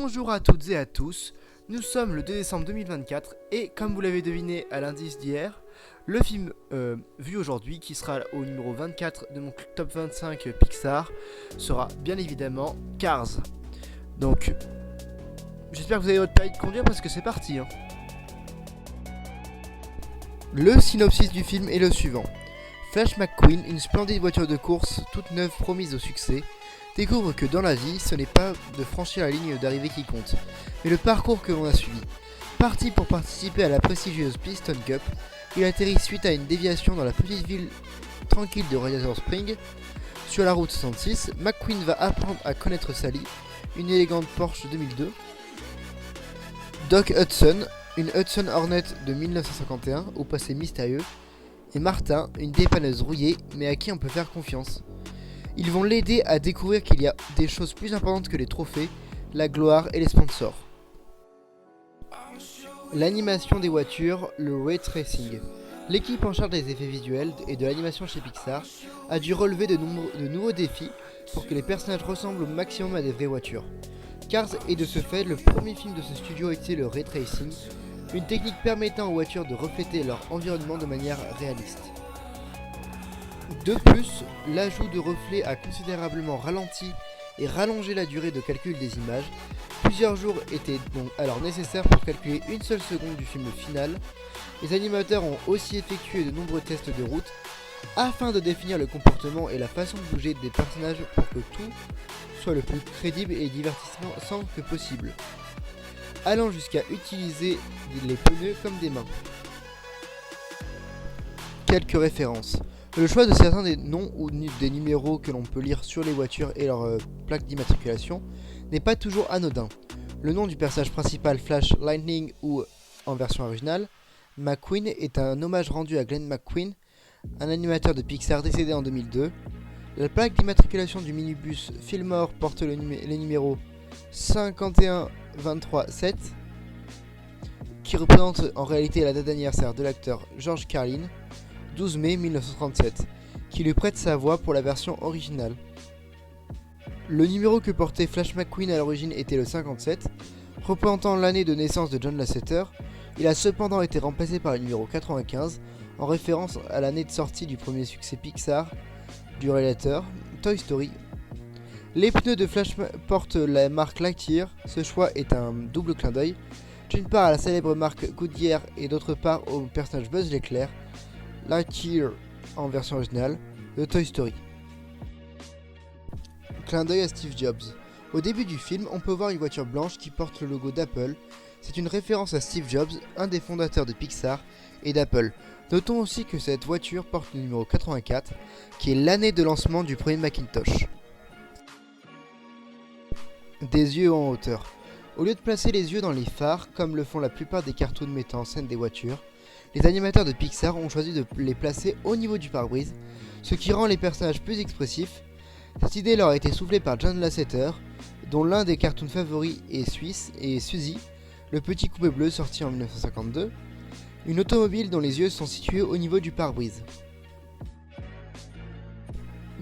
Bonjour à toutes et à tous, nous sommes le 2 décembre 2024 et comme vous l'avez deviné à l'indice d'hier, le film vu aujourd'hui qui sera au numéro 24 de mon top 25 Pixar sera bien évidemment Cars. Donc j'espère que vous avez votre permis de conduire parce que c'est parti. Le synopsis du film est le suivant. Flash McQueen, une splendide voiture de course toute neuve promise au succès, découvre que dans la vie, ce n'est pas de franchir la ligne d'arrivée qui compte, mais le parcours que l'on a suivi. Parti pour participer à la prestigieuse Piston Cup, il atterrit suite à une déviation dans la petite ville tranquille de Radiator Springs. Sur la route 66, McQueen va apprendre à connaître Sally, une élégante Porsche 2002, Doc Hudson, une Hudson Hornet de 1951 au passé mystérieux, et Martin, une dépanneuse rouillée mais à qui on peut faire confiance. Ils vont l'aider à découvrir qu'il y a des choses plus importantes que les trophées, la gloire et les sponsors. L'animation des voitures, le ray tracing. L'équipe en charge des effets visuels et de l'animation chez Pixar a dû relever de nouveaux défis pour que les personnages ressemblent au maximum à des vraies voitures. Cars est de ce fait le premier film de ce studio à utiliser le ray tracing, une technique permettant aux voitures de refléter leur environnement de manière réaliste. De plus, l'ajout de reflets a considérablement ralenti et rallongé la durée de calcul des images. Plusieurs jours étaient donc alors nécessaires pour calculer une seule seconde du film final. Les animateurs ont aussi effectué de nombreux tests de route afin de définir le comportement et la façon de bouger des personnages pour que tout soit le plus crédible et divertissant que possible, allant jusqu'à utiliser les pneus comme des mains. Quelques références. Le choix de certains des noms ou des numéros que l'on peut lire sur les voitures et leurs plaques d'immatriculation n'est pas toujours anodin. Le nom du personnage principal Flash Lightning ou en version originale, McQueen est un hommage rendu à Glenn McQueen, un animateur de Pixar décédé en 2002. La plaque d'immatriculation du minibus Fillmore porte les numéros 51237 qui représente en réalité la date d'anniversaire de l'acteur George Carlin, 12 mai 1937, qui lui prête sa voix pour la version originale. Le numéro que portait Flash McQueen à l'origine était le 57, représentant l'année de naissance de John Lasseter. Il a cependant été remplacé par le numéro 95, en référence à l'année de sortie du premier succès Pixar du réalisateur, Toy Story. Les pneus de Flash portent la marque Lightyear. Ce choix est un double clin d'œil, d'une part à la célèbre marque Goodyear et d'autre part au personnage Buzz l'éclair, Lightyear en version originale de Toy Story. Clin d'œil à Steve Jobs. Au début du film, on peut voir une voiture blanche qui porte le logo d'Apple. C'est une référence à Steve Jobs, un des fondateurs de Pixar et d'Apple. Notons aussi que cette voiture porte le numéro 84, qui est l'année de lancement du premier Macintosh. Des yeux en hauteur. Au lieu de placer les yeux dans les phares, comme le font la plupart des cartoons mettant en scène des voitures, les animateurs de Pixar ont choisi de les placer au niveau du pare-brise, ce qui rend les personnages plus expressifs. Cette idée leur a été soufflée par John Lasseter, dont l'un des cartoons favoris est Suisse, et Suzy, le petit coupé bleu sorti en 1952, une automobile dont les yeux sont situés au niveau du pare-brise.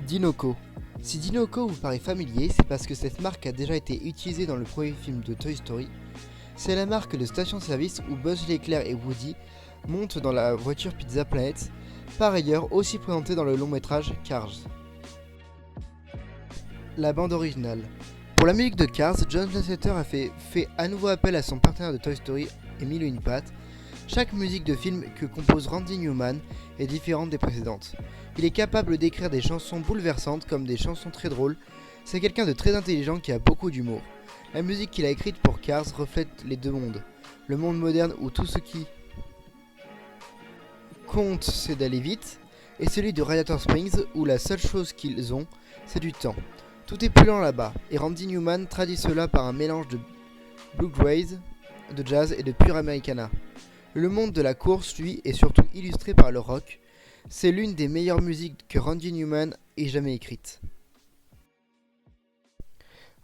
Dinoco. Si Dinoco vous paraît familier, c'est parce que cette marque a déjà été utilisée dans le premier film de Toy Story. C'est la marque de station-service où Buzz l'éclair et Woody montent dans la voiture Pizza Planet, par ailleurs aussi présentée dans le long métrage Cars. La bande originale. Pour la musique de Cars, John Lasseter a fait à nouveau appel à son partenaire de Toy Story, Emile Winpat. Chaque musique de film que compose Randy Newman est différente des précédentes. Il est capable d'écrire des chansons bouleversantes comme des chansons très drôles. C'est quelqu'un de très intelligent qui a beaucoup d'humour. La musique qu'il a écrite pour Cars reflète les deux mondes. Le monde moderne où tout ce qui compte c'est d'aller vite, et celui de Radiator Springs où la seule chose qu'ils ont, c'est du temps. Tout est plus lent là-bas, et Randy Newman traduit cela par un mélange de bluegrass, de jazz et de pure americana. Le monde de la course, lui, est surtout illustré par le rock. C'est l'une des meilleures musiques que Randy Newman ait jamais écrites.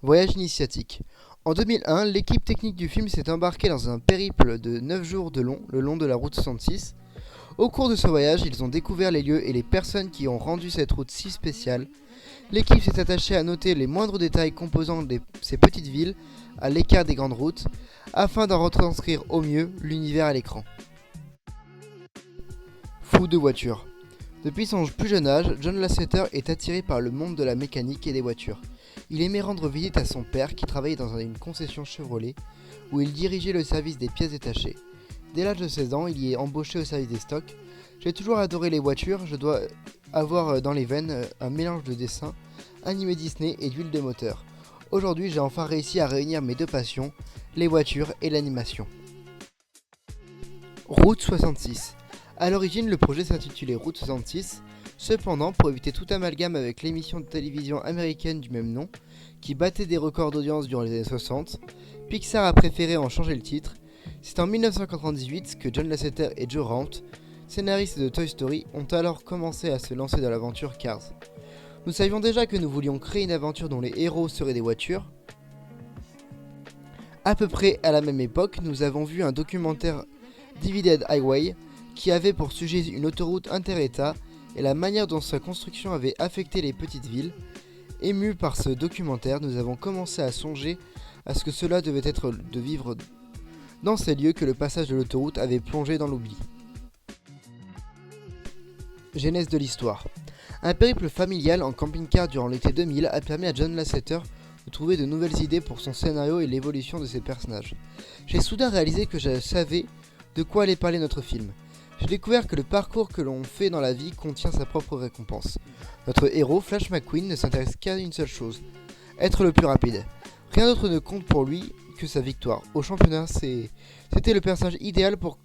Voyage initiatique. En 2001, l'équipe technique du film s'est embarquée dans un périple de 9 jours le long de la route 66. Au cours de ce voyage, ils ont découvert les lieux et les personnes qui ont rendu cette route si spéciale. L'équipe s'est attachée à noter les moindres détails composant ces petites villes à l'écart des grandes routes, afin d'en retranscrire au mieux l'univers à l'écran. Fou de voiture. Depuis son plus jeune âge, John Lasseter est attiré par le monde de la mécanique et des voitures. Il aimait rendre visite à son père qui travaillait dans une concession Chevrolet où il dirigeait le service des pièces détachées. Dès l'âge de 16 ans, il y est embauché au service des stocks. J'ai toujours adoré les voitures, je dois avoir dans les veines un mélange de dessin, animé Disney et d'huile de moteur. Aujourd'hui, j'ai enfin réussi à réunir mes deux passions, les voitures et l'animation. Route 66. A l'origine, le projet s'intitulait Route 66. Cependant, pour éviter tout amalgame avec l'émission de télévision américaine du même nom, qui battait des records d'audience durant les années 60, Pixar a préféré en changer le titre. C'est en 1998 que John Lasseter et Joe Ranft, scénaristes de Toy Story, ont alors commencé à se lancer dans l'aventure Cars. Nous savions déjà que nous voulions créer une aventure dont les héros seraient des voitures. À peu près à la même époque, nous avons vu un documentaire Divided Highway qui avait pour sujet une autoroute inter-État et la manière dont sa construction avait affecté les petites villes. Émus par ce documentaire, nous avons commencé à songer à ce que cela devait être de vivre dans ces lieux que le passage de l'autoroute avait plongé dans l'oubli. Genèse de l'histoire. Un périple familial en camping-car durant l'été 2000 a permis à John Lasseter de trouver de nouvelles idées pour son scénario et l'évolution de ses personnages. J'ai soudain réalisé que je savais de quoi allait parler notre film. J'ai découvert que le parcours que l'on fait dans la vie contient sa propre récompense. Notre héros, Flash McQueen, ne s'intéresse qu'à une seule chose, être le plus rapide. Rien d'autre ne compte pour lui que sa victoire. Au championnat, c'était le personnage idéal pour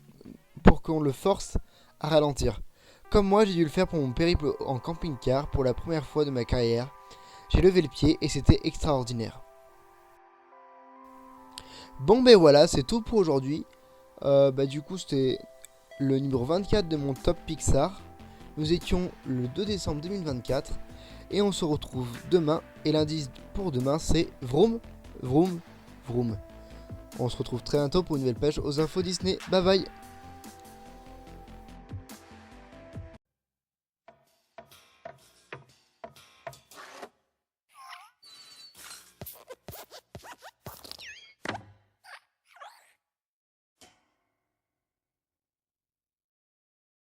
qu'on le force à ralentir. Comme moi, j'ai dû le faire pour mon périple en camping-car pour la première fois de ma carrière. J'ai levé le pied et c'était extraordinaire. Bon ben voilà, c'est tout pour aujourd'hui. Du coup, c'était le numéro 24 de mon top Pixar. Nous étions le 2 décembre 2024 et on se retrouve demain. Et l'indice pour demain, c'est vroom, vroom, vroom. On se retrouve très bientôt pour une nouvelle page aux infos Disney. Bye bye.